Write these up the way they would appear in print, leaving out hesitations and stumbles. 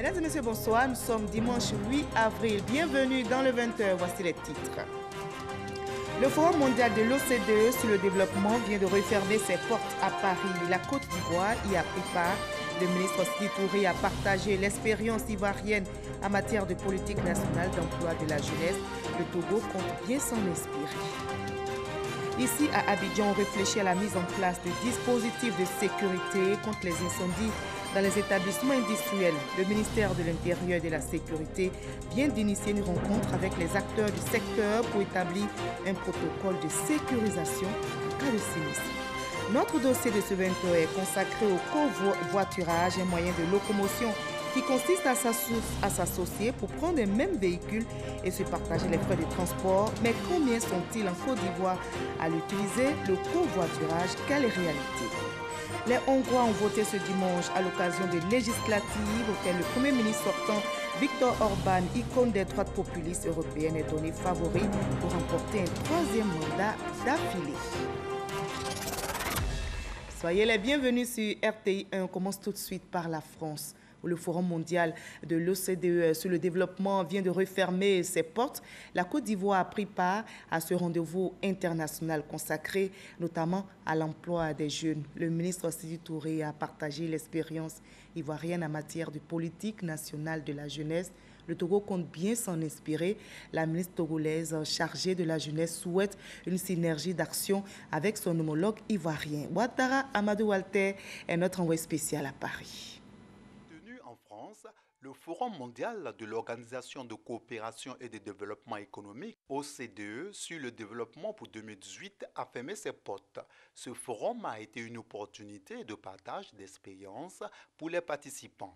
Mesdames et messieurs, bonsoir. Nous sommes dimanche 8 avril. Bienvenue dans le 20h. Voici les titres. Le Forum mondial de l'OCDE sur le développement vient de refermer ses portes à Paris. La Côte d'Ivoire y a pris part. Le ministre Sidi Touré a partagé l'expérience ivoirienne en matière de politique nationale d'emploi de la jeunesse. Le Togo compte bien s'en inspirer. Ici, à Abidjan, on réfléchit à la mise en place de dispositifs de sécurité contre les incendies dans les établissements industriels. Le ministère de l'Intérieur et de la Sécurité vient d'initier une rencontre avec les acteurs du secteur pour établir un protocole de sécurisation en cas de sinistre. Notre dossier de ce 20h est consacré au covoiturage, un moyen de locomotion qui consiste à s'associer pour prendre les mêmes véhicules et se partager les frais de transport. Mais combien sont-ils en Côte d'Ivoire à l'utiliser? Le covoiturage, quelle réalité? Les Hongrois ont voté ce dimanche à l'occasion des législatives auxquelles le Premier ministre sortant, Viktor Orban, icône des droites populistes européennes, est donné favori pour remporter un troisième mandat d'affilée. Soyez les bienvenus sur RTI 1. On commence tout de suite par la France, où le Forum mondial de l'OCDE sur le développement vient de refermer ses portes. La Côte d'Ivoire a pris part à ce rendez-vous international consacré notamment à l'emploi des jeunes. Le ministre Sidi Touré a partagé l'expérience ivoirienne en matière de politique nationale de la jeunesse. Le Togo compte bien s'en inspirer. La ministre togolaise chargée de la jeunesse souhaite une synergie d'action avec son homologue ivoirien. Ouattara Amadou Walter est notre envoyé spécial à Paris. Tenu en France, le Forum mondial de l'Organisation de coopération et de développement économique, OCDE, sur le développement pour 2018 a fermé ses portes. Ce forum a été une opportunité de partage d'expériences pour les participants.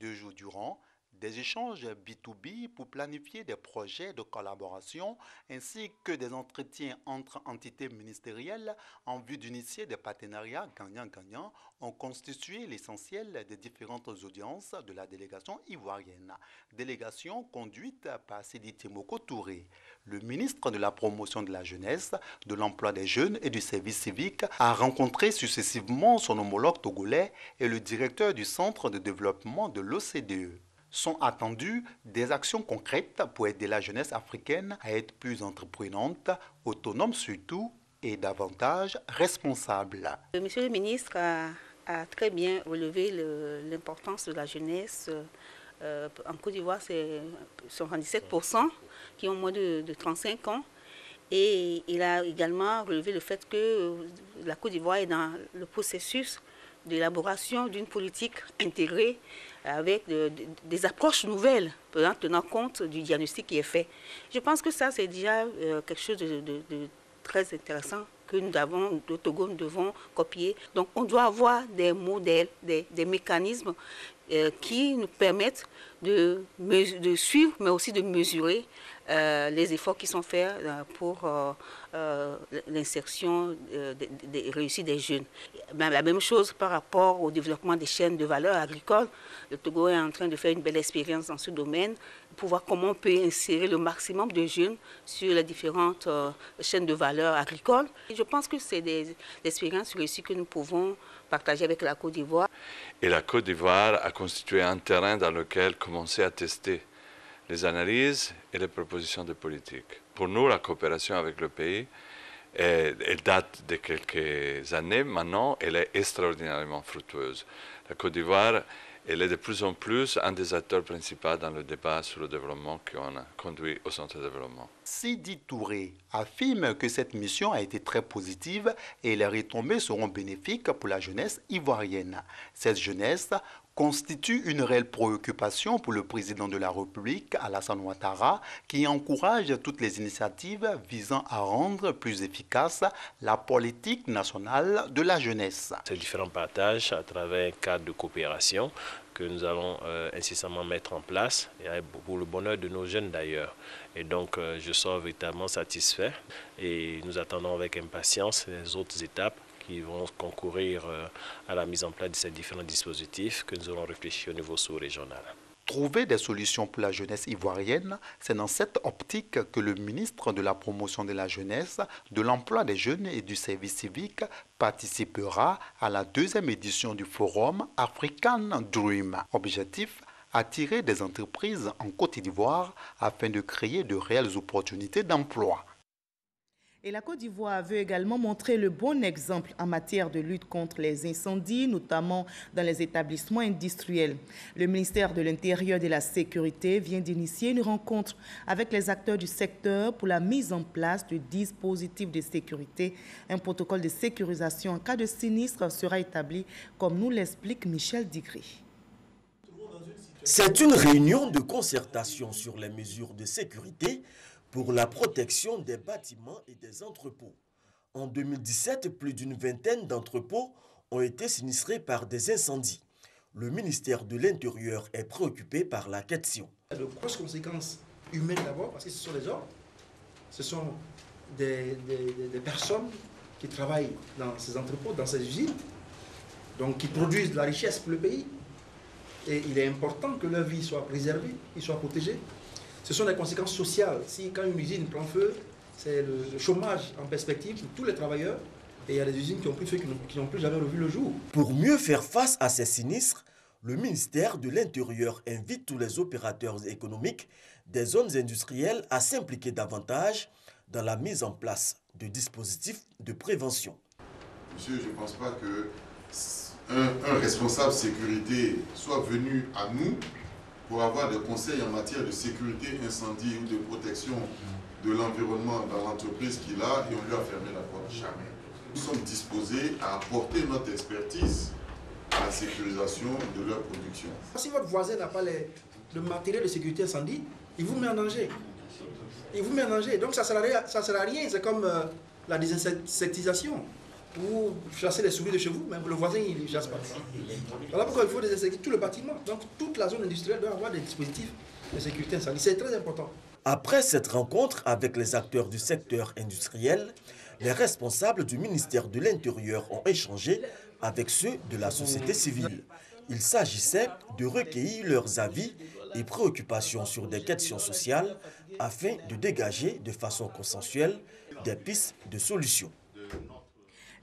2 jours durant, des échanges B2B pour planifier des projets de collaboration ainsi que des entretiens entre entités ministérielles en vue d'initier des partenariats gagnant-gagnant ont constitué l'essentiel des différentes audiences de la délégation ivoirienne. Délégation conduite par Sidi Temoko Touré. Le ministre de la Promotion de la Jeunesse, de l'Emploi des Jeunes et du Service civique a rencontré successivement son homologue togolais et le directeur du Centre de développement de l'OCDE. Sont attendues des actions concrètes pour aider la jeunesse africaine à être plus entreprenante, autonome surtout et davantage responsable. Monsieur le ministre a très bien relevé l'importance de la jeunesse. En Côte d'Ivoire, c'est 77% qui ont moins de 35 ans. Et il a également relevé le fait que la Côte d'Ivoire est dans le processus d'élaboration d'une politique intégrée avec des approches nouvelles, tenant compte du diagnostic qui est fait. Je pense que ça, c'est déjà quelque chose de très intéressant que nous avons, au Togo, nous devons copier. Donc, on doit avoir des modèles, des mécanismes qui nous permettent de suivre, mais aussi de mesurer les efforts qui sont faits pour l'insertion des réussites des jeunes. La même chose par rapport au développement des chaînes de valeur agricoles. Le Togo est en train de faire une belle expérience dans ce domaine, pour voir comment on peut insérer le maximum de jeunes sur les différentes chaînes de valeur agricoles. Et je pense que c'est des expériences réussies que nous pouvons partager avec la Côte d'Ivoire. Et la Côte d'Ivoire a constitué un terrain dans lequel commencer à tester les analyses et les propositions de politique. Pour nous, la coopération avec le pays, elle date de quelques années. Maintenant, elle est extraordinairement fructueuse. La Côte d'Ivoire, elle est de plus en plus un des acteurs principaux dans le débat sur le développement qu'on a conduit au Centre de développement. Sidi Touré affirme que cette mission a été très positive et les retombées seront bénéfiques pour la jeunesse ivoirienne. Cette jeunesse constitue une réelle préoccupation pour le président de la République, Alassane Ouattara, qui encourage toutes les initiatives visant à rendre plus efficace la politique nationale de la jeunesse. Ces différents partages à travers un cadre de coopération que nous allons incessamment mettre en place, et pour le bonheur de nos jeunes d'ailleurs. Et donc je sors véritablement satisfait et nous attendons avec impatience les autres étapes qui vont concourir à la mise en place de ces différents dispositifs que nous allons réfléchir au niveau sous-régional. Trouver des solutions pour la jeunesse ivoirienne, c'est dans cette optique que le ministre de la Promotion de la Jeunesse, de l'Emploi des Jeunes et du Service civique participera à la 2e édition du Forum African Dream. Objectif, attirer des entreprises en Côte d'Ivoire afin de créer de réelles opportunités d'emploi. Et la Côte d'Ivoire veut également montrer le bon exemple en matière de lutte contre les incendies, notamment dans les établissements industriels. Le ministère de l'Intérieur et de la Sécurité vient d'initier une rencontre avec les acteurs du secteur pour la mise en place de dispositifs de sécurité. Un protocole de sécurisation en cas de sinistre sera établi, comme nous l'explique Michel Digri. C'est une réunion de concertation sur les mesures de sécurité pour la protection des bâtiments et des entrepôts. En 2017, plus d'une vingtaine d'entrepôts ont été sinistrés par des incendies. Le ministère de l'Intérieur est préoccupé par la question. De grosses conséquences humaines d'abord, parce que ce sont les hommes, ce sont des personnes qui travaillent dans ces entrepôts, dans ces usines, donc qui produisent de la richesse pour le pays. Et il est important que leur vie soit préservée, qu'ils soient protégés. Ce sont des conséquences sociales. Si quand une usine prend feu, c'est le chômage en perspective pour tous les travailleurs. Et il y a des usines qui ont pris feu, qui n'ont plus jamais revu le jour. Pour mieux faire face à ces sinistres, le ministère de l'Intérieur invite tous les opérateurs économiques des zones industrielles à s'impliquer davantage dans la mise en place de dispositifs de prévention. Monsieur, je ne pense pas qu'un responsable sécurité soit venu à nous pour avoir des conseils en matière de sécurité incendie ou de protection de l'environnement dans l'entreprise qu'il a et on lui a fermé la porte. Jamais. Nous sommes disposés à apporter notre expertise à la sécurisation de leur production. Si votre voisin n'a pas le matériel de sécurité incendie, il vous met en danger. Il vous met en danger. Donc ça ne sert à rien. C'est comme la désinsectisation. Vous chassez les souris de chez vous, mais le voisin, il ne chasse pas. Voilà pourquoi il faut désinsecter tout le bâtiment. Donc toute la zone industrielle doit avoir des dispositifs de sécurité incendie. C'est très important. Après cette rencontre avec les acteurs du secteur industriel, les responsables du ministère de l'Intérieur ont échangé avec ceux de la société civile. Il s'agissait de recueillir leurs avis et préoccupations sur des questions sociales afin de dégager de façon consensuelle des pistes de solutions.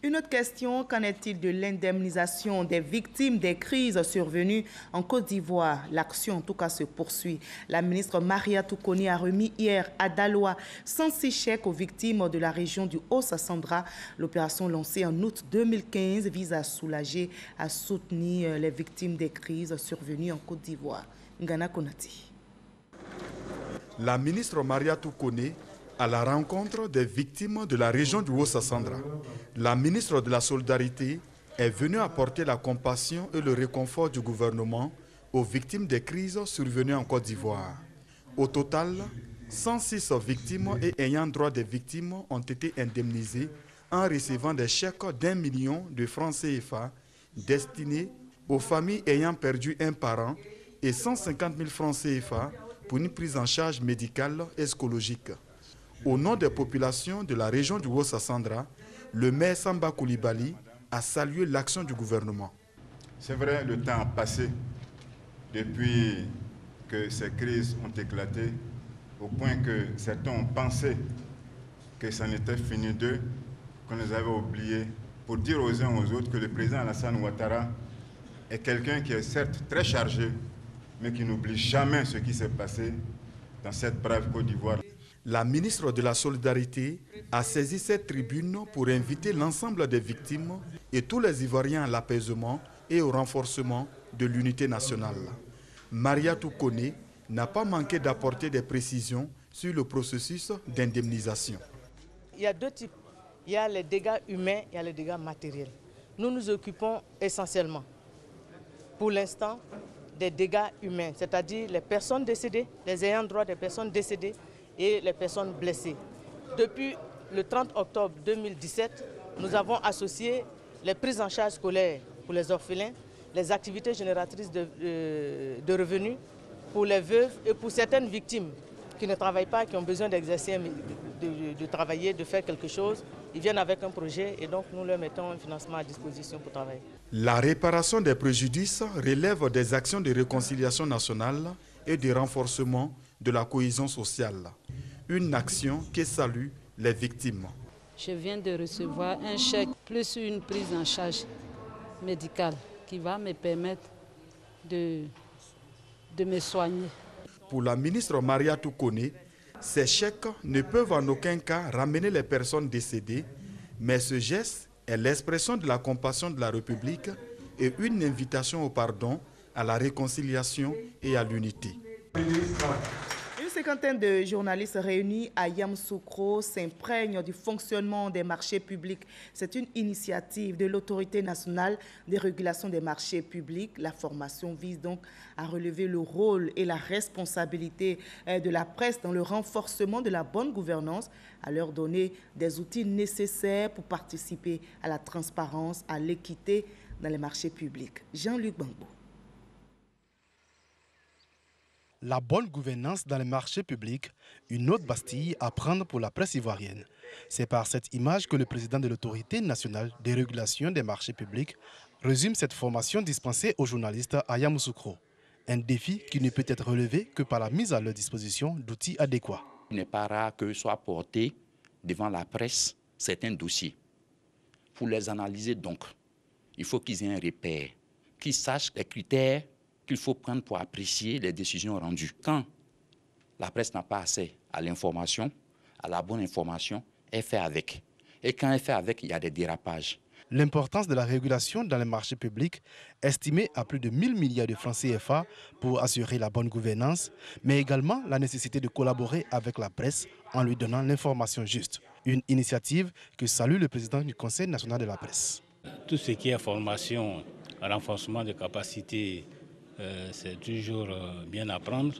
Une autre question, qu'en est-il de l'indemnisation des victimes des crises survenues en Côte d'Ivoire? L'action en tout cas se poursuit. La ministre Mariatou Kone a remis hier à Daloa 106 chèques aux victimes de la région du Haut-Sassandra. L'opération lancée en août 2015 vise à soulager, à soutenir les victimes des crises survenues en Côte d'Ivoire. Ngana Konati. La ministre Mariatou Kone à la rencontre des victimes de la région du Haut-Sassandra. La ministre de la Solidarité est venue apporter la compassion et le réconfort du gouvernement aux victimes des crises survenues en Côte d'Ivoire. Au total, 106 victimes et ayant droit des victimes ont été indemnisées en recevant des chèques d'1 million de francs CFA destinés aux familles ayant perdu un parent et 150 000 francs CFA pour une prise en charge médicale et psychologique. Au nom des populations de la région du Haut-Sassandra, le maire Samba Koulibaly a salué l'action du gouvernement. C'est vrai, le temps a passé depuis que ces crises ont éclaté, au point que certains ont pensé que ça n'était fini d'eux, qu'on les avait oubliés, pour dire aux uns aux autres que le président Alassane Ouattara est quelqu'un qui est certes très chargé, mais qui n'oublie jamais ce qui s'est passé dans cette brave Côte d'Ivoire. La ministre de la Solidarité a saisi cette tribune pour inviter l'ensemble des victimes et tous les Ivoiriens à l'apaisement et au renforcement de l'unité nationale. Mariatou Kone n'a pas manqué d'apporter des précisions sur le processus d'indemnisation. Il y a deux types. Il y a les dégâts humains et il y a les dégâts matériels. Nous nous occupons essentiellement, pour l'instant, des dégâts humains, c'est-à-dire les personnes décédées, les ayants droit des personnes décédées, et les personnes blessées. Depuis le 30 octobre 2017, nous avons associé les prises en charge scolaires pour les orphelins, les activités génératrices de revenus pour les veuves et pour certaines victimes qui ne travaillent pas, qui ont besoin d'exercer, de travailler, de faire quelque chose. Ils viennent avec un projet et donc nous leur mettons un financement à disposition pour travailler. La réparation des préjudices relève des actions de réconciliation nationale et de renforcement de la cohésion sociale. Une action qui salue les victimes. Je viens de recevoir un chèque plus une prise en charge médicale qui va me permettre de de me soigner. Pour la ministre Mariatou Koné, ces chèques ne peuvent en aucun cas ramener les personnes décédées, mais ce geste est l'expression de la compassion de la République et une invitation au pardon, à la réconciliation et à l'unité. Une cinquantaine de journalistes réunis à Yamoussoukro s'imprègnent du fonctionnement des marchés publics. C'est une initiative de l'Autorité nationale des régulations des marchés publics. La formation vise donc à relever le rôle et la responsabilité de la presse dans le renforcement de la bonne gouvernance, à leur donner des outils nécessaires pour participer à la transparence, à l'équité dans les marchés publics. Jean-Luc Bangbo. La bonne gouvernance dans les marchés publics, une autre bastille à prendre pour la presse ivoirienne. C'est par cette image que le président de l'Autorité nationale des régulations des marchés publics résume cette formation dispensée aux journalistes à Yamoussoukro. Un défi qui ne peut être relevé que par la mise à leur disposition d'outils adéquats. Il n'est pas rare que soient portés devant la presse certains dossiers. Pour les analyser donc, il faut qu'ils aient un repère, qu'ils sachent les critères qu'il faut prendre pour apprécier les décisions rendues. Quand la presse n'a pas accès à l'information, à la bonne information, elle fait avec. Et quand elle fait avec, il y a des dérapages. L'importance de la régulation dans les marchés publics, estimée à plus de 1000 milliards de francs CFA pour assurer la bonne gouvernance, mais également la nécessité de collaborer avec la presse en lui donnant l'information juste. Une initiative que salue le président du Conseil national de la presse. Tout ce qui est formation, renforcement des capacités, c'est toujours bien à prendre,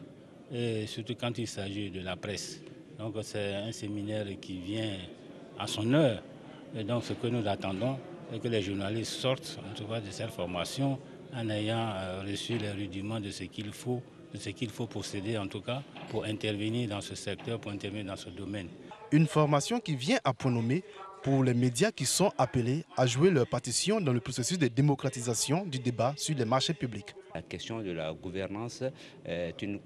et surtout quand il s'agit de la presse. Donc c'est un séminaire qui vient à son heure, et donc ce que nous attendons, c'est que les journalistes sortent en tout cas de cette formation en ayant reçu les rudiments de ce qu'il faut posséder en tout cas pour intervenir dans ce secteur, pour intervenir dans ce domaine. Une formation qui vient à point nommé pour les médias qui sont appelés à jouer leur partition dans le processus de démocratisation du débat sur les marchés publics. La question de la gouvernance est une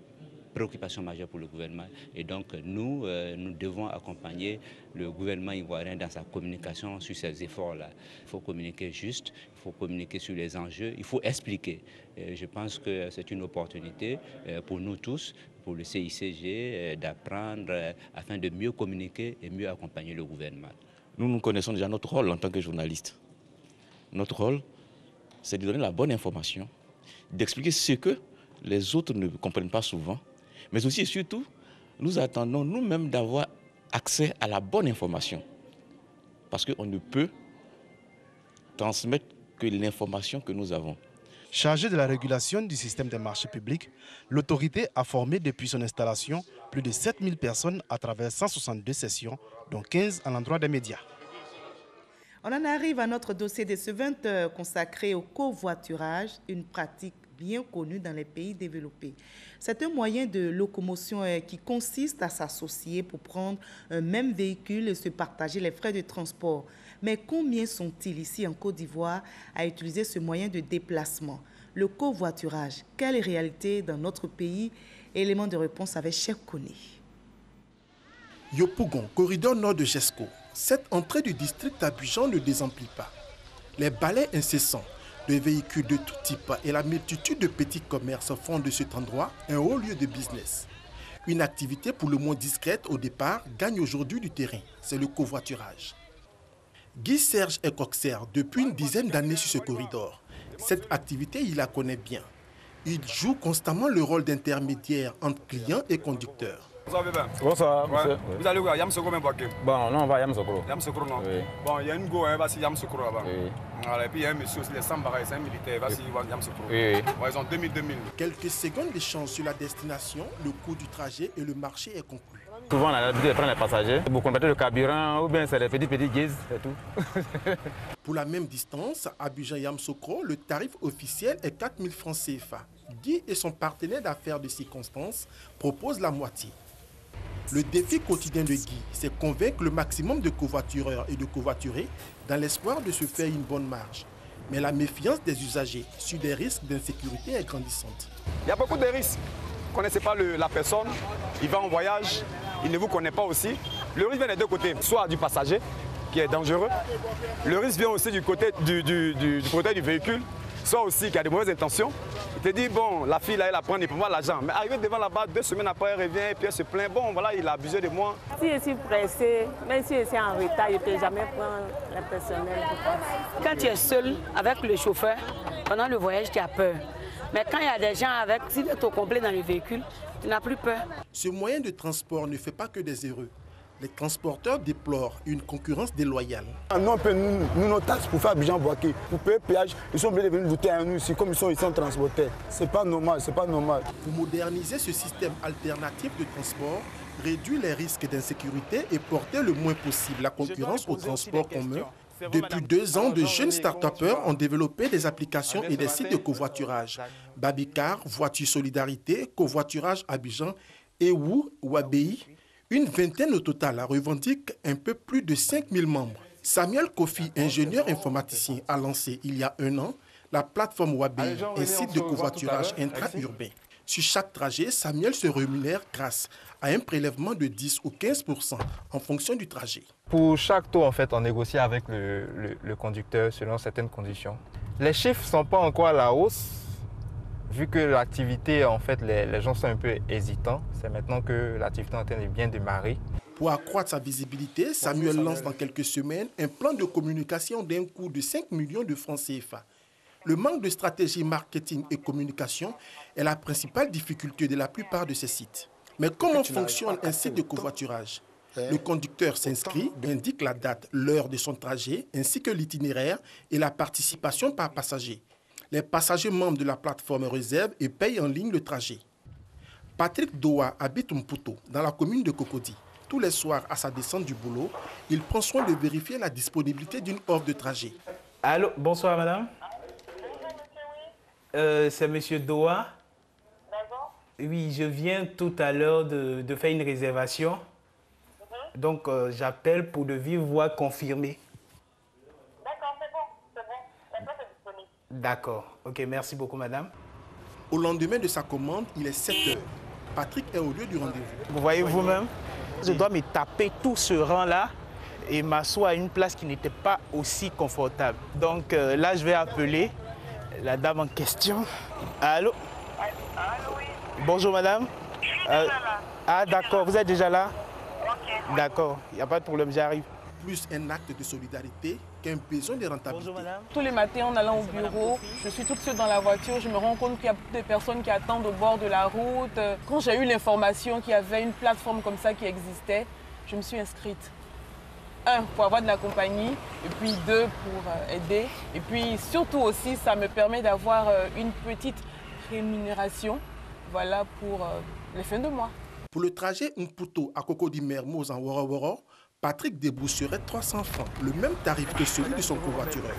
préoccupation majeure pour le gouvernement et donc nous devons accompagner le gouvernement ivoirien dans sa communication sur ces efforts-là. Il faut communiquer juste, il faut communiquer sur les enjeux, il faut expliquer. Je pense que c'est une opportunité pour nous tous, pour le CICG, d'apprendre afin de mieux communiquer et mieux accompagner le gouvernement. Nous connaissons déjà notre rôle en tant que journaliste. Notre rôle, c'est de donner la bonne information, d'expliquer ce que les autres ne comprennent pas souvent, mais aussi et surtout, nous attendons nous-mêmes d'avoir accès à la bonne information. Parce qu'on ne peut transmettre que l'information que nous avons. Chargée de la régulation du système des marchés publics, l'autorité a formé depuis son installation plus de 7000 personnes à travers 162 sessions, dont 15 à l'endroit des médias. On en arrive à notre dossier de ce 20h consacré au covoiturage, une pratique bien connue dans les pays développés. C'est un moyen de locomotion qui consiste à s'associer pour prendre un même véhicule et se partager les frais de transport. Mais combien sont-ils ici en Côte d'Ivoire à utiliser ce moyen de déplacement? Le covoiturage, quelle est la réalité dans notre pays? Élément de réponse avec Cheikh Koné. Yopougon, corridor nord de Jesco. Cette entrée du district d'Abidjan ne désemplit pas. Les balais incessants de véhicules de tout type et la multitude de petits commerces font de cet endroit un haut lieu de business. Une activité pour le moins discrète au départ gagne aujourd'hui du terrain, c'est le covoiturage. Guy Serge est coxer depuis une dizaine d'années sur ce corridor. Cette activité, il la connaît bien. Il joue constamment le rôle d'intermédiaire entre clients et conducteurs. Bonsoir, monsieur. Vous allez où? Yamoussoukro même pas que. Bon, non, on va à Yamoussoukro. Yamoussoukro, non? Oui. Bon, il y a une go, hein, va-y Yamoussoukro là-bas. Oui. Voilà, et puis il y a un monsieur aussi, les Sambara, c'est un militaire, va-y Yamoussoukro. Oui. Ouais, ils ont 2000. Quelques secondes d'échange sur la destination, le coût du trajet et le marché est conclu. Souvent, on a l'habitude de prendre les passagers pour compléter le carburant ou bien c'est les petits guises, c'est tout. Pour la même distance, à Abidjan-Yamoussoukro, le tarif officiel est 4000 francs CFA. Guy et son partenaire d'affaires de circonstance proposent la moitié. Le défi quotidien de Guy, c'est convaincre le maximum de covoitureurs et de covoiturés dans l'espoir de se faire une bonne marge. Mais la méfiance des usagers sur des risques d'insécurité est grandissante. Il y a beaucoup de risques. Vous ne connaissez pas la personne, il va en voyage, il ne vous connaît pas aussi. Le risque vient des deux côtés, soit du passager qui est dangereux, le risque vient aussi du côté du propriétaire du véhicule, soit aussi qui a de mauvaises intentions. Il te dit, bon, la fille là, elle apprend, il peut voir l'argent. Mais arrivé devant là-bas, 2 semaines après, elle revient et puis elle se plaint. Bon, voilà, il a abusé de moi. Si je suis pressée, même si je suis en retard, je ne peux jamais prendre le personnel. Quand tu es seul avec le chauffeur, pendant le voyage, tu as peur. Mais quand il y a des gens avec, si tu es au complet dans le véhicule, tu n'as plus peur. Ce moyen de transport ne fait pas que des heureux. Les transporteurs déplorent une concurrence déloyale. Nous, on paie nos taxes pour faire Abidjan-Bouaké. Pour payer le péage, ils sont obligés de venir voter à nous ici, comme ils sont transportés. C'est pas normal, c'est pas normal. Pour moderniser ce système alternatif de transport, réduire les risques d'insécurité et porter le moins possible la concurrence au transport commun, depuis 2 ans, de jeunes start-upers ont développé des applications et des sites de covoiturage. Babicar, Voiture Solidarité, Covoiturage Abidjan, Ewu ou ABI. Une vingtaine au total revendique un peu plus de 5000 membres. Samuel Kofi, ingénieur informaticien, a lancé il y a 1 an la plateforme Wabi, un site de covoiturage intra-urbain. Sur chaque trajet, Samuel se rémunère grâce à un prélèvement de 10 ou 15% en fonction du trajet. Pour chaque tour, en fait, on négocie avec le conducteur selon certaines conditions. Les chiffres ne sont pas encore à la hausse, vu que l'activité, en fait, les gens sont un peu hésitants. C'est maintenant que l'activité est en train de bien démarrer. Pour accroître sa visibilité, Samuel lance dans quelques semaines un plan de communication d'un coût de 5 millions de francs CFA. Le manque de stratégie marketing et communication est la principale difficulté de la plupart de ces sites. Mais comment fonctionne un site de covoiturage? Le conducteur s'inscrit, indique la date, l'heure de son trajet, ainsi que l'itinéraire et la participation par passager. Les passagers membres de la plateforme réservent et payent en ligne le trajet. Patrick Doa habite Mputo, dans la commune de Cocody. Tous les soirs, à sa descente du boulot, il prend soin de vérifier la disponibilité d'une offre de trajet. Allô, bonsoir madame. C'est monsieur Doa. Oui, je viens tout à l'heure de faire une réservation. Donc, j'appelle pour de vive voix confirmer. D'accord, c'est bon. La place est disponible. D'accord. Ok, merci beaucoup, madame. Au lendemain de sa commande, il est 7 h. Patrick est au lieu du rendez-vous. Vous voyez vous-même, je dois me taper tout ce rang-là et m'asseoir à une place qui n'était pas aussi confortable. Donc là, je vais appeler la dame en question. Allô? Allô, oui. Bonjour, madame. Je suis déjà là. Ah, d'accord. Vous êtes déjà là? Ok. D'accord. Il n'y a pas de problème, j'arrive. Plus un acte de solidarité qu'un besoin de rentabilité. Bonjour, madame. Tous les matins, en allant au bureau, je suis toute seule dans la voiture. Je me rends compte qu'il y a des personnes qui attendent au bord de la route. Quand j'ai eu l'information qu'il y avait une plateforme comme ça qui existait, je me suis inscrite. 1, pour avoir de la compagnie, et puis 2, pour aider. Et puis surtout aussi, ça me permet d'avoir une petite rémunération, voilà, pour les fins de mois. Pour le trajet Mputo à Cocody-Mermoz en Woro-Woro, Patrick débourserait 300 francs, le même tarif que celui de son covoitureur.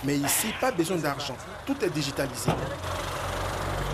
Mais ici, pas besoin d'argent, tout est digitalisé.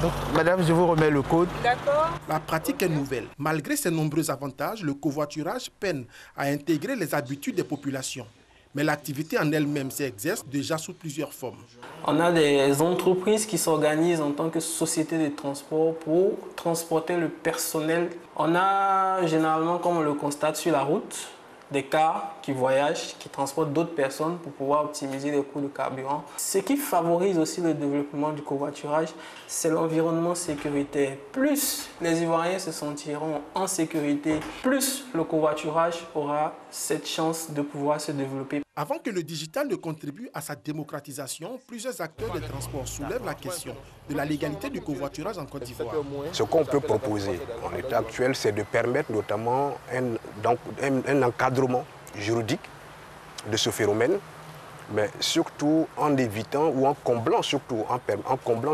Donc, madame, je vous remets le code. D'accord. La pratique est nouvelle. Malgré ses nombreux avantages, le covoiturage peine à intégrer les habitudes des populations. Mais l'activité en elle-même s'exerce déjà sous plusieurs formes. On a des entreprises qui s'organisent en tant que société de transport pour transporter le personnel. On a généralement, comme on le constate sur la route, des cars qui voyagent, qui transportent d'autres personnes pour pouvoir optimiser les coûts de carburant. Ce qui favorise aussi le développement du covoiturage, c'est l'environnement sécuritaire. Plus les Ivoiriens se sentiront en sécurité, plus le covoiturage aura cette chance de pouvoir se développer. Avant que le digital ne contribue à sa démocratisation, plusieurs acteurs des transports soulèvent la question de la légalité du covoiturage en Côte d'Ivoire. Ce qu'on peut proposer en l'état actuel, c'est de permettre notamment un encadrement juridique de ce phénomène, mais surtout en évitant ou en comblant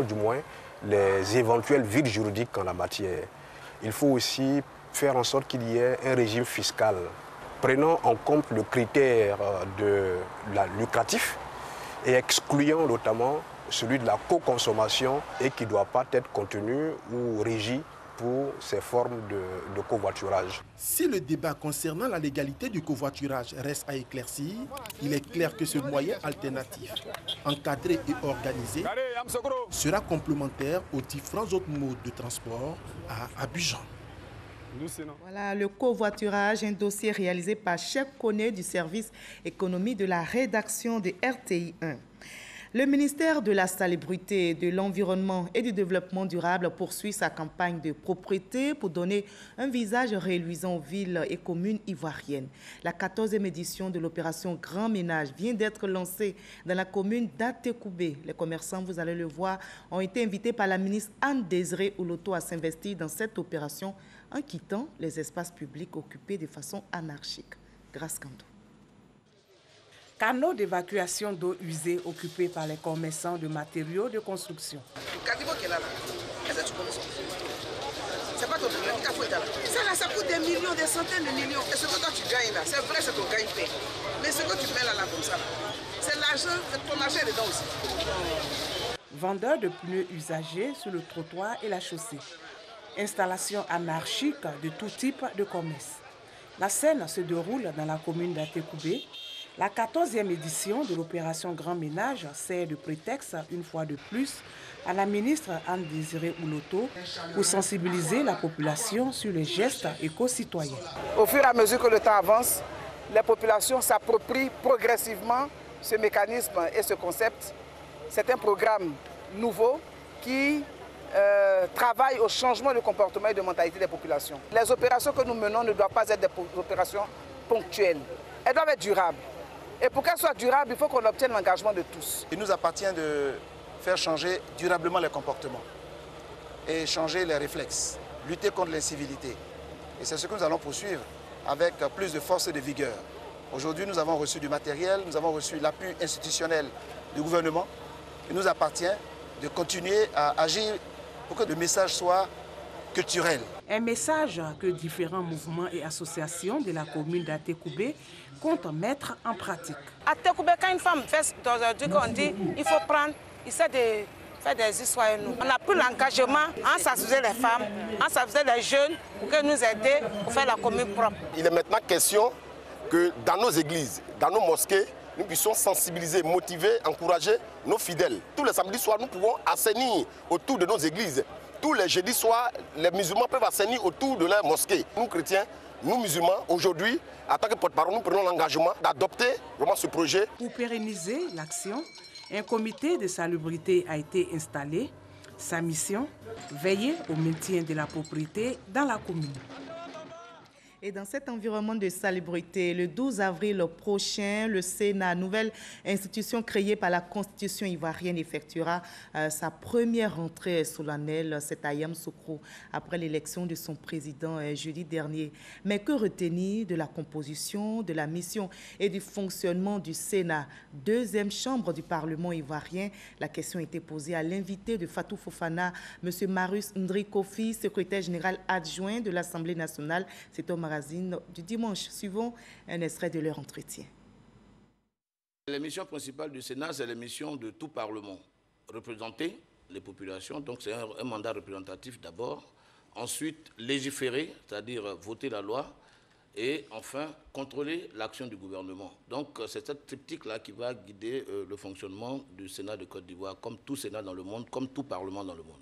du moins les éventuels vides juridiques en la matière. Il faut aussi faire en sorte qu'il y ait un régime fiscal prenant en compte le critère de la lucratif et excluant notamment celui de la co-consommation et qui ne doit pas être contenu ou régi pour ces formes de covoiturage. Si le débat concernant la légalité du covoiturage reste à éclaircir, il est clair que ce moyen alternatif, encadré et organisé, sera complémentaire aux différents autres modes de transport à Abidjan. Voilà, le covoiturage, un dossier réalisé par Cheikh Koné du service économie de la rédaction de RTI 1. Le ministère de la Salubrité, de l'Environnement et du Développement durable poursuit sa campagne de propreté pour donner un visage reluisant aux villes et communes ivoiriennes. La 14e édition de l'opération Grand Ménage vient d'être lancée dans la commune d'Atekoubé. Les commerçants, vous allez le voir, ont été invités par la ministre Anne-Désirée Ouloto à s'investir dans cette opération en quittant les espaces publics occupés de façon anarchique. Grâce Kando. Canaux d'évacuation d'eau usée occupés par les commerçants de matériaux de construction. C'est pas ton problème, ça coûte des millions, des centaines de millions. Et ce que toi tu gagnes là, c'est vrai, c'est ton gagne-pain. Mais ce que tu mets là comme ça, c'est l'argent, ton argent est dedans aussi. Vendeurs de pneus usagés sur le trottoir et la chaussée. Installation anarchique de tout type de commerce. La scène se déroule dans la commune d'Atekoubé. La 14e édition de l'opération Grand Ménage sert de prétexte, une fois de plus, à la ministre Anne-Désirée Ouloto pour sensibiliser la population sur les gestes éco-citoyens. Au fur et à mesure que le temps avance, les populations s'approprient progressivement ce mécanisme et ce concept. C'est un programme nouveau qui travaille au changement de comportement et de mentalité des populations. Les opérations que nous menons ne doivent pas être des opérations ponctuelles. Elles doivent être durables. Et pour qu'elles soient durables, il faut qu'on obtienne l'engagement de tous. Il nous appartient de faire changer durablement les comportements et changer les réflexes, lutter contre l'incivilité. Et c'est ce que nous allons poursuivre avec plus de force et de vigueur. Aujourd'hui, nous avons reçu du matériel, nous avons reçu l'appui institutionnel du gouvernement. Il nous appartient de continuer à agir pour que le message soit culturel. Un message que différents mouvements et associations de la commune d'Atekoubé comptent mettre en pratique. À Atekoubé, quand une femme fait aujourd'hui qu'on dit il faut prendre, il essaie de faire des histoires avec nous. On a pris l'engagement en sensibiliser les femmes, en sensibiliser les jeunes pour que nous aider pour faire la commune propre. Il est maintenant question que dans nos églises, dans nos mosquées, nous puissions sensibiliser, motiver, encourager nos fidèles. Tous les samedis soirs, nous pouvons assainir autour de nos églises. Tous les jeudis soirs, les musulmans peuvent assainir autour de leur mosquée. Nous chrétiens, nous musulmans, aujourd'hui, en tant que porte-parole, nous prenons l'engagement d'adopter vraiment ce projet. Pour pérenniser l'action, un comité de salubrité a été installé. Sa mission, veiller au maintien de la propriété dans la commune. Et dans cet environnement de salubrité, le 12 avril prochain, le Sénat, nouvelle institution créée par la Constitution ivoirienne, effectuera sa première rentrée solennelle. C'est à Yamoussoukro, après l'élection de son président jeudi dernier. Mais que retenir de la composition, de la mission et du fonctionnement du Sénat, deuxième chambre du Parlement ivoirien? La question a été posée à l'invité de Fatou Fofana, M. Marius Ndrikofi, secrétaire général adjoint de l'Assemblée nationale. C'est au magazine du dimanche. Suivons un extrait de leur entretien. La mission principale du Sénat, c'est la mission de tout Parlement. Représenter les populations, donc c'est un mandat représentatif d'abord. Ensuite, légiférer, c'est-à-dire voter la loi. Et enfin, contrôler l'action du gouvernement. Donc c'est cette triptyque-là qui va guider le fonctionnement du Sénat de Côte d'Ivoire, comme tout Sénat dans le monde, comme tout Parlement dans le monde.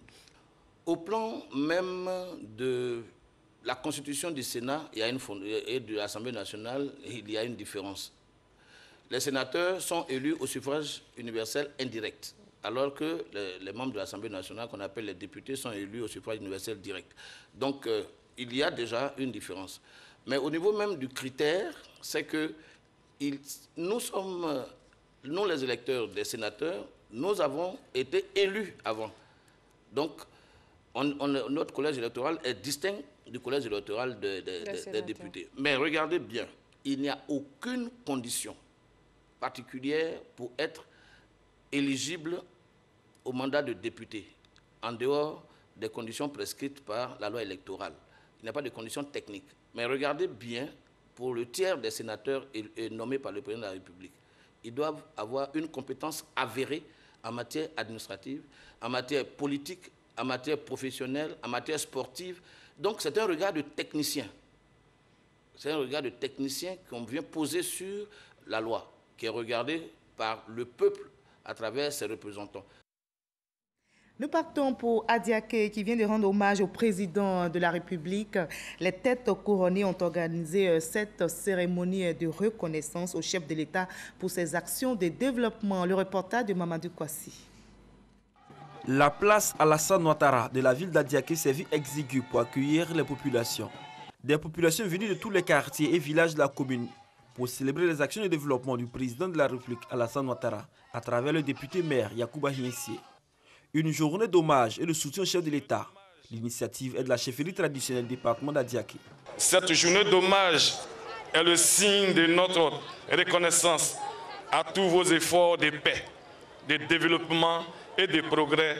Au plan même de la constitution du Sénat et de l'Assemblée nationale, il y a une différence. Les sénateurs sont élus au suffrage universel indirect, alors que les membres de l'Assemblée nationale, qu'on appelle les députés, sont élus au suffrage universel direct. Donc, il y a déjà une différence. Mais au niveau même du critère, c'est que nous, les électeurs des sénateurs, nous avons été élus avant. Donc, notre collège électoral est distinct du collège électoral des députés. Mais regardez bien, il n'y a aucune condition particulière pour être éligible au mandat de député, en dehors des conditions prescrites par la loi électorale. Il n'y a pas de conditions techniques. Mais regardez bien, pour le tiers des sénateurs nommés par le président de la République, ils doivent avoir une compétence avérée en matière administrative, en matière politique, en matière professionnelle, en matière sportive. Donc c'est un regard de technicien. C'est un regard de technicien qu'on vient poser sur la loi, qui est regardée par le peuple à travers ses représentants. Nous partons pour Adiaké qui vient de rendre hommage au président de la République. Les têtes couronnées ont organisé cette cérémonie de reconnaissance au chef de l'État pour ses actions de développement. Le reportage de Mamadou Kwasi. La place Alassane Ouattara de la ville d'Adiaké s'est vue exiguë pour accueillir les populations. Des populations venues de tous les quartiers et villages de la commune pour célébrer les actions de développement du président de la République Alassane Ouattara à travers le député maire Yacouba Hinessie. Une journée d'hommage et de soutien au chef de l'État. L'initiative est de la chefferie traditionnelle du département d'Adiaké. Cette journée d'hommage est le signe de notre reconnaissance à tous vos efforts de paix, de développement et de progrès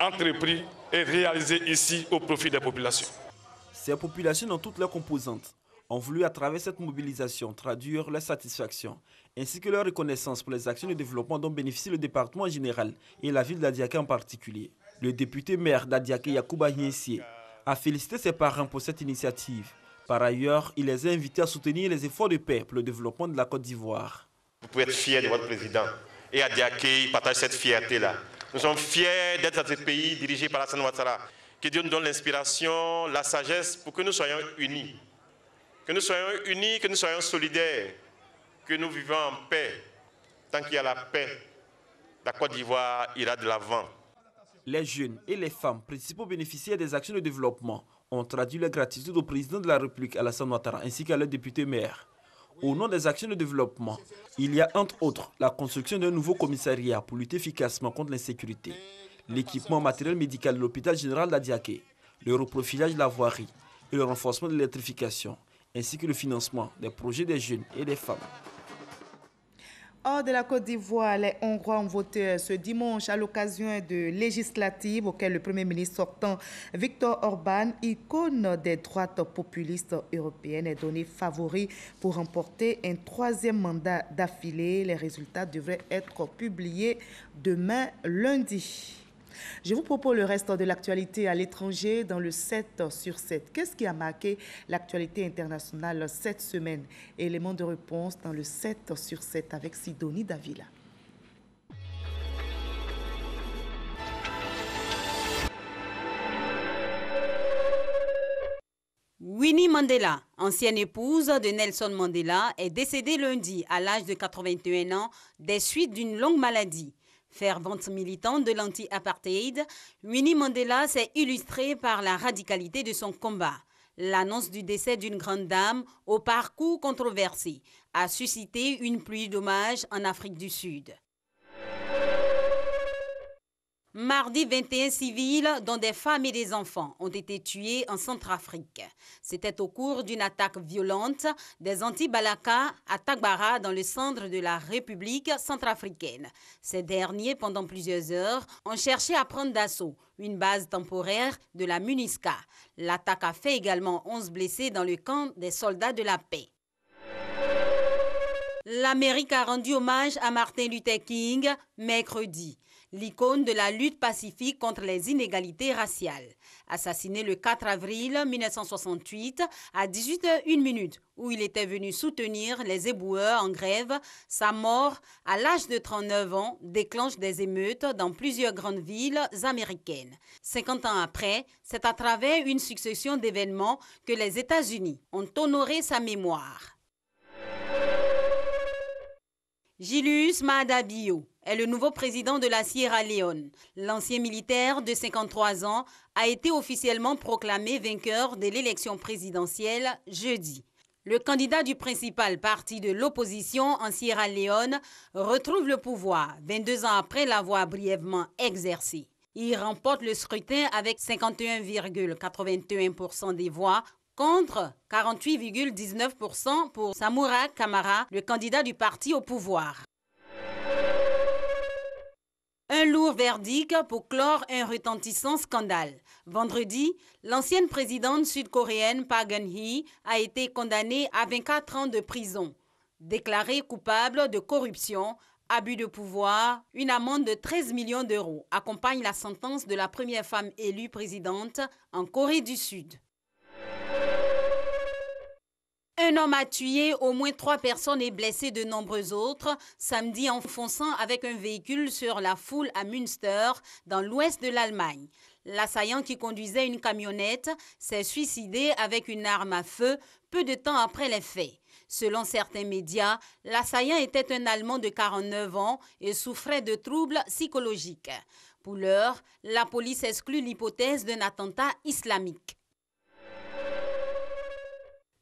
entrepris et réalisés ici au profit des populations. Ces populations dans toutes leurs composantes ont voulu à travers cette mobilisation traduire leur satisfaction ainsi que leur reconnaissance pour les actions de développement dont bénéficie le département en général et la ville d'Adiaké en particulier. Le député maire d'Adiaké, Yacouba Hinessie, a félicité ses parents pour cette initiative. Par ailleurs, il les a invités à soutenir les efforts de paix pour le développement de la Côte d'Ivoire. Vous pouvez être fiers de votre président et Adiaké partage cette fierté-là. Nous sommes fiers d'être dans ce pays dirigé par Alassane Ouattara. Que Dieu nous donne l'inspiration, la sagesse pour que nous soyons unis. Que nous soyons unis, que nous soyons solidaires, que nous vivons en paix. Tant qu'il y a la paix, la Côte d'Ivoire ira de l'avant. Les jeunes et les femmes, principaux bénéficiaires des actions de développement, ont traduit leur gratitude au président de la République, Alassane Ouattara, ainsi qu'à leur député maire. Au nom des actions de développement, il y a entre autres la construction d'un nouveau commissariat pour lutter efficacement contre l'insécurité, l'équipement matériel médical de l'hôpital général d'Adiaké, le reprofilage de la voirie et le renforcement de l'électrification, ainsi que le financement des projets des jeunes et des femmes. Hors de la Côte d'Ivoire, les Hongrois ont voté ce dimanche à l'occasion de législatives auxquelles le Premier ministre sortant Viktor Orban, icône des droites populistes européennes, est donné favori pour remporter un troisième mandat d'affilée. Les résultats devraient être publiés demain lundi. Je vous propose le reste de l'actualité à l'étranger dans le 7 sur 7. Qu'est-ce qui a marqué l'actualité internationale cette semaine? Élément de réponse dans le 7 sur 7 avec Sidonie Davila. Winnie Mandela, ancienne épouse de Nelson Mandela, est décédée lundi à l'âge de 81 ans des suites d'une longue maladie. Fervente militante de l'anti-apartheid, Winnie Mandela s'est illustrée par la radicalité de son combat. L'annonce du décès d'une grande dame au parcours controversé a suscité une pluie d'hommages en Afrique du Sud. Mardi, 21 civils, dont des femmes et des enfants, ont été tués en Centrafrique. C'était au cours d'une attaque violente des anti-Balaka à Tagbara, dans le centre de la République centrafricaine. Ces derniers, pendant plusieurs heures, ont cherché à prendre d'assaut une base temporaire de la MINUSCA. L'attaque a fait également 11 blessés dans le camp des soldats de la paix. L'Amérique a rendu hommage à Martin Luther King mercredi, l'icône de la lutte pacifique contre les inégalités raciales. Assassiné le 4 avril 1968 à 18h01 où il était venu soutenir les éboueurs en grève, sa mort à l'âge de 39 ans déclenche des émeutes dans plusieurs grandes villes américaines. 50 ans après, c'est à travers une succession d'événements que les États-Unis ont honoré sa mémoire. Julius Maada Bio est le nouveau président de la Sierra Leone. L'ancien militaire de 53 ans a été officiellement proclamé vainqueur de l'élection présidentielle jeudi. Le candidat du principal parti de l'opposition en Sierra Leone retrouve le pouvoir 22 ans après l'avoir brièvement exercé. Il remporte le scrutin avec 51,81% des voix contre 48,19% pour Samura Kamara, le candidat du parti au pouvoir. Un lourd verdict pour clore un retentissant scandale. Vendredi, l'ancienne présidente sud-coréenne Park Geun-hye a été condamnée à 24 ans de prison. Déclarée coupable de corruption, abus de pouvoir, une amende de 13 millions d'euros accompagne la sentence de la première femme élue présidente en Corée du Sud. Un homme a tué au moins 3 personnes et blessé de nombreux autres samedi en fonçant avec un véhicule sur la foule à Münster, dans l'ouest de l'Allemagne. L'assaillant qui conduisait une camionnette s'est suicidé avec une arme à feu peu de temps après les faits. Selon certains médias, l'assaillant était un Allemand de 49 ans et souffrait de troubles psychologiques. Pour l'heure, la police exclut l'hypothèse d'un attentat islamique.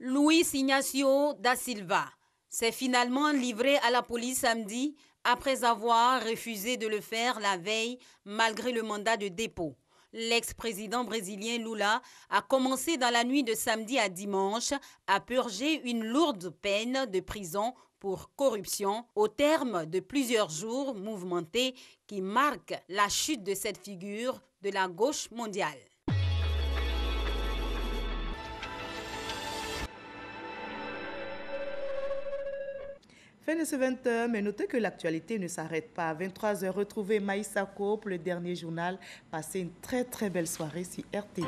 Luis Ignacio da Silva s'est finalement livré à la police samedi après avoir refusé de le faire la veille malgré le mandat de dépôt. L'ex-président brésilien Lula a commencé dans la nuit de samedi à dimanche à purger une lourde peine de prison pour corruption au terme de plusieurs jours mouvementés qui marquent la chute de cette figure de la gauche mondiale. Fin de ce 20h, mais notez que l'actualité ne s'arrête pas. À 23h, retrouvez Maïssa Ko pour le dernier journal. Passez une très belle soirée sur RTP.